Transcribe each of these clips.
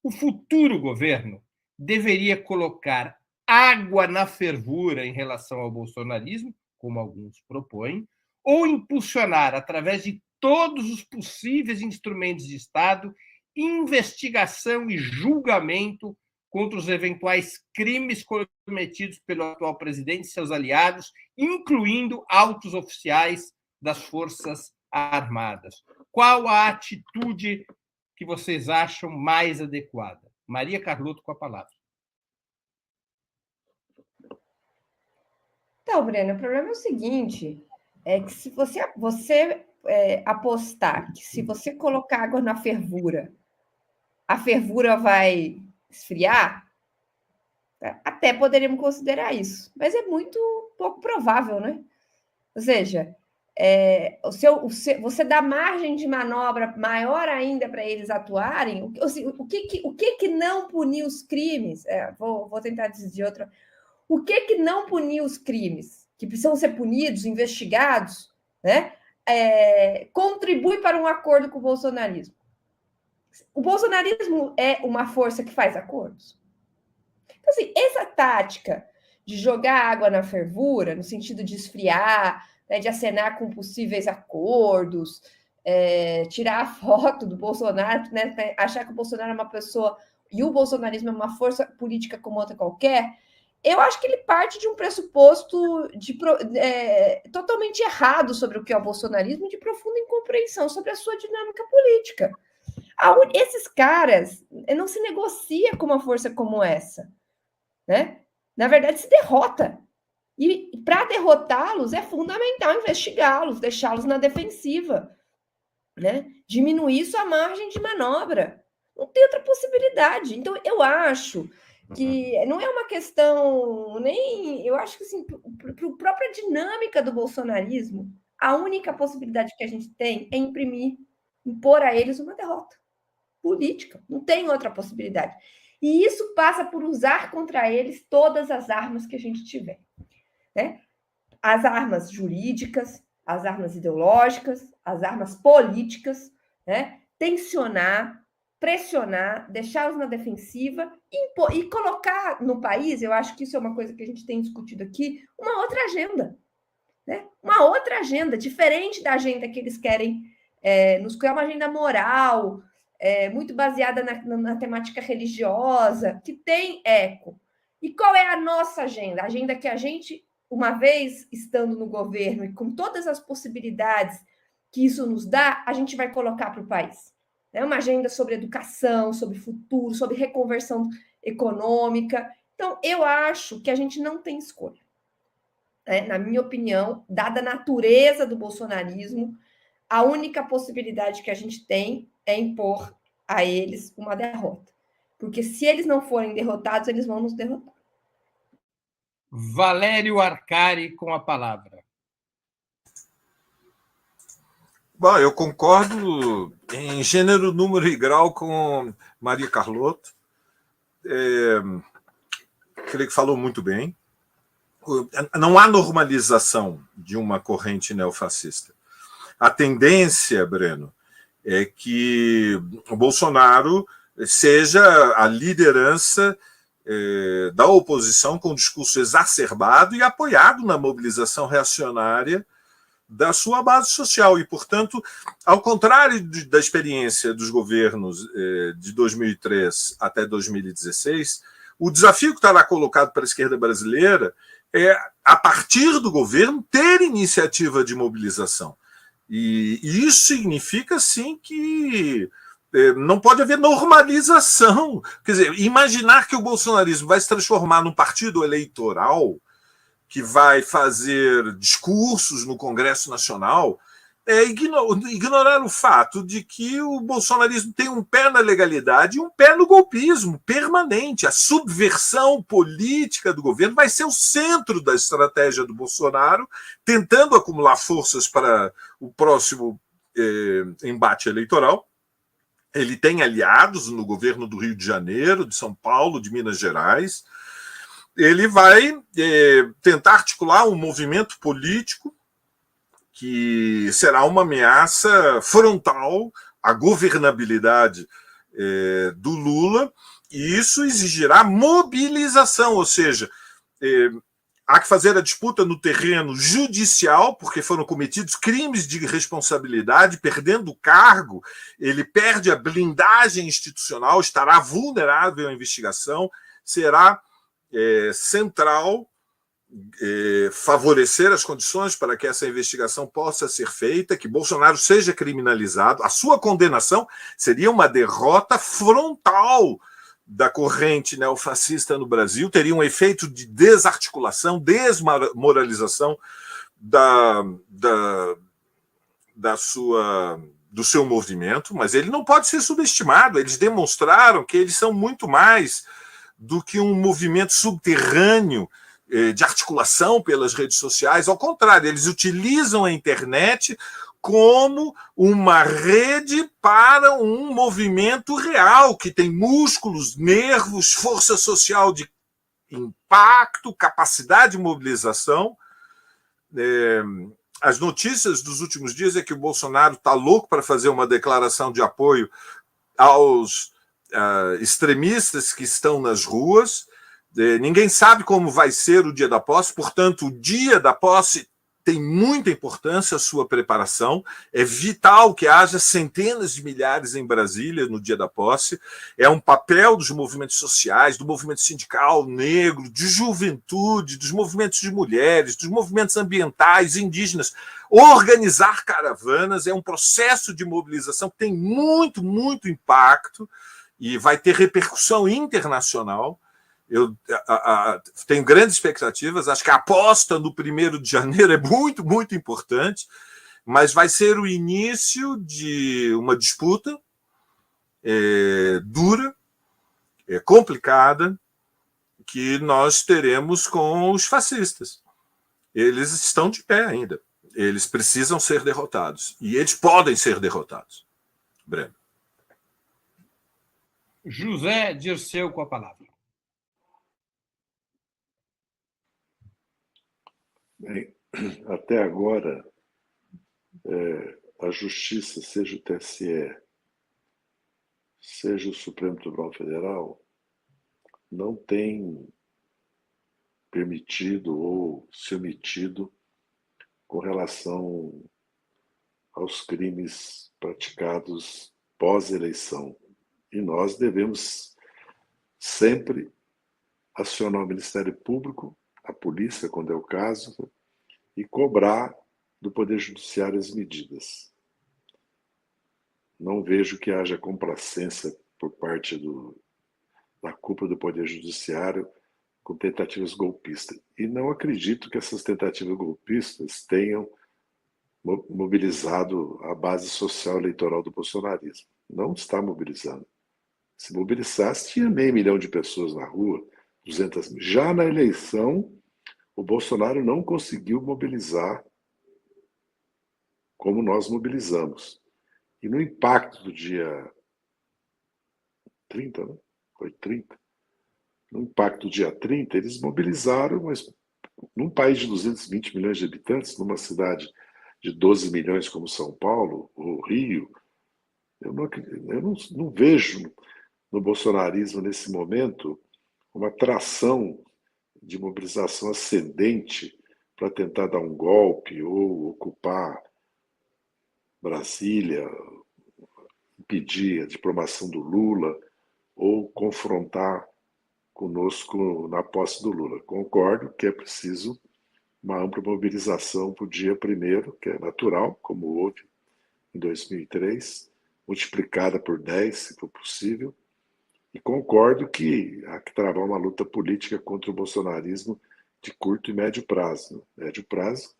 O futuro governo deveria colocar água na fervura em relação ao bolsonarismo, como alguns propõem, ou impulsionar, através de todos os possíveis instrumentos de Estado, investigação e julgamento contra os eventuais crimes cometidos pelo atual presidente e seus aliados, incluindo altos oficiais das Forças Armadas. Qual a atitude que vocês acham mais adequada? Maria Carlotto, com a palavra. Então, Breno, o problema é o seguinte, é que se você apostar que se você colocar água na fervura, a fervura vai esfriar, até poderíamos considerar isso, mas é muito pouco provável, né? Ou seja, você dá margem de manobra maior ainda para eles atuarem. O que não punir os crimes? Vou tentar dizer de outra. O que não punir os crimes que precisam ser punidos, investigados, né? Contribui para um acordo com o bolsonarismo. O bolsonarismo é uma força que faz acordos. Então, assim, essa tática de jogar água na fervura, no sentido de esfriar, né, de acenar com possíveis acordos, tirar a foto do Bolsonaro, né, achar que o Bolsonaro é uma pessoa e o bolsonarismo é uma força política como outra qualquer, eu acho que ele parte de um pressuposto totalmente errado sobre o que é o bolsonarismo e de profunda incompreensão sobre a sua dinâmica política. Esses caras não se negocia com uma força como essa, né? Na verdade, se derrota. E para derrotá-los é fundamental investigá-los, deixá-los na defensiva, né? Diminuir sua margem de manobra. Não tem outra possibilidade. Então, eu acho que não é uma questão nem... Eu acho que, assim, para a própria dinâmica do bolsonarismo, a única possibilidade que a gente tem é impor a eles uma derrota política. Não tem outra possibilidade. E isso passa por usar contra eles todas as armas que a gente tiver, né? As armas jurídicas, as armas ideológicas, as armas políticas, né? Tensionar, pressionar, deixá-los na defensiva e colocar no país, eu acho que isso é uma coisa que a gente tem discutido aqui, uma outra agenda, né? Uma outra agenda, diferente da agenda que eles querem nos criar, uma agenda moral, muito baseada na temática religiosa, que tem eco. E qual é a nossa agenda? A agenda que a gente, uma vez estando no governo e com todas as possibilidades que isso nos dá, a gente vai colocar para o país. É uma agenda sobre educação, sobre futuro, sobre reconversão econômica. Então, eu acho que a gente não tem escolha. Na minha opinião, dada a natureza do bolsonarismo, a única possibilidade que a gente tem é impor a eles uma derrota. Porque se eles não forem derrotados, eles vão nos derrotar. Valério Arcari, com a palavra. Bom, eu concordo em gênero, número e grau com Maria Carlotto. Creio que falou muito bem. Não há normalização de uma corrente neofascista. A tendência, Breno, é que o Bolsonaro seja a liderança da oposição com um discurso exacerbado e apoiado na mobilização reacionária da sua base social. E, portanto, ao contrário da experiência dos governos de 2003 até 2016, o desafio que estará colocado para a esquerda brasileira é, a partir do governo, ter iniciativa de mobilização. E isso significa, sim, que não pode haver normalização. Quer dizer, imaginar que o bolsonarismo vai se transformar num partido eleitoral que vai fazer discursos no Congresso Nacional é ignorar o fato de que o bolsonarismo tem um pé na legalidade e um pé no golpismo permanente. A subversão política do governo vai ser o centro da estratégia do Bolsonaro, tentando acumular forças para o próximo embate eleitoral. Ele tem aliados no governo do Rio de Janeiro, de São Paulo, de Minas Gerais. Ele vai tentar articular um movimento político que será uma ameaça frontal à governabilidade do Lula, e isso exigirá mobilização, ou seja, há que fazer a disputa no terreno judicial, porque foram cometidos crimes de responsabilidade, perdendo o cargo, ele perde a blindagem institucional, estará vulnerável à investigação, será central favorecer as condições para que essa investigação possa ser feita, que Bolsonaro seja criminalizado. A sua condenação seria uma derrota frontal da corrente neofascista no Brasil, teria um efeito de desarticulação, desmoralização do seu movimento, mas ele não pode ser subestimado. Eles demonstraram que eles são muito mais do que um movimento subterrâneo de articulação pelas redes sociais. Ao contrário, eles utilizam a internet como uma rede para um movimento real, que tem músculos, nervos, força social de impacto, capacidade de mobilização. As notícias dos últimos dias é que o Bolsonaro está louco para fazer uma declaração de apoio aos extremistas que estão nas ruas. Ninguém sabe como vai ser o dia da posse, portanto, o dia da posse tem muita importância a sua preparação. É vital que haja centenas de milhares em Brasília no dia da posse. É um papel dos movimentos sociais, do movimento sindical negro, de juventude, dos movimentos de mulheres, dos movimentos ambientais, indígenas. Organizar caravanas é um processo de mobilização que tem muito, muito impacto e vai ter repercussão internacional. Eu tenho grandes expectativas, acho que a aposta no 1º de janeiro é muito, muito importante, mas vai ser o início de uma disputa dura, complicada, que nós teremos com os fascistas. Eles estão de pé ainda, eles precisam ser derrotados, e eles podem ser derrotados. Breno. José Dirceu com a palavra. Bem, até agora, a Justiça, seja o TSE, seja o Supremo Tribunal Federal, não tem permitido ou se omitido com relação aos crimes praticados pós-eleição. E nós devemos sempre acionar o Ministério Público, a polícia, quando é o caso, e cobrar do Poder Judiciário as medidas. Não vejo que haja complacência por parte da cúpula do Poder Judiciário com tentativas golpistas. E não acredito que essas tentativas golpistas tenham mobilizado a base social eleitoral do bolsonarismo. Não está mobilizando. Se mobilizasse, tinha meio milhão de pessoas na rua, 200 mil. Já na eleição, o Bolsonaro não conseguiu mobilizar como nós mobilizamos. E no impacto do dia 30, né? Foi 30. No impacto do dia 30, eles mobilizaram, mas num país de 220 milhões de habitantes, numa cidade de 12 milhões como São Paulo, ou Rio, eu não vejo no bolsonarismo, nesse momento, uma tração de mobilização ascendente para tentar dar um golpe ou ocupar Brasília, impedir a diplomação do Lula ou confrontar conosco na posse do Lula. Concordo que é preciso uma ampla mobilização para o dia 1º, que é natural, como houve em 2003, multiplicada por 10, se for possível. E concordo que há que travar uma luta política contra o bolsonarismo de curto e médio prazo. Médio prazo,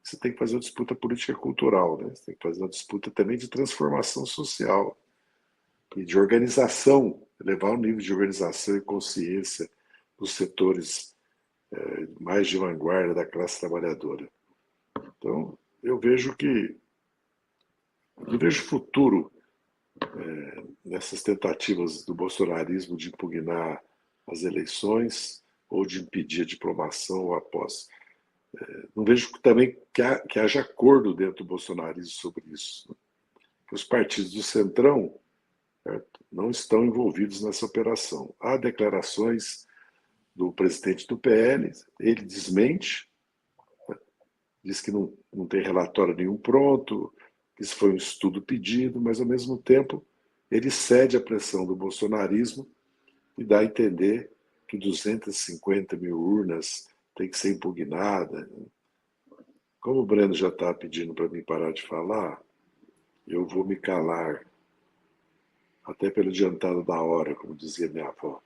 você tem que fazer uma disputa política cultural, né? Você tem que fazer uma disputa também de transformação social e de organização, elevar o nível de organização e consciência dos setores mais de vanguarda da classe trabalhadora. Então, eu vejo futuro nessas tentativas do bolsonarismo de impugnar as eleições ou de impedir a diplomação ou a posse. Não vejo também que haja acordo dentro do bolsonarismo sobre isso. Os partidos do Centrão certo? Não estão envolvidos nessa operação. Há declarações do presidente do PL, ele desmente, diz que não tem relatório nenhum pronto, que isso foi um estudo pedido, mas, ao mesmo tempo, ele cede à pressão do bolsonarismo e dá a entender que 250 mil urnas tem que ser impugnada. Como o Breno já está pedindo para mim parar de falar, eu vou me calar, até pelo adiantado da hora, como dizia minha avó.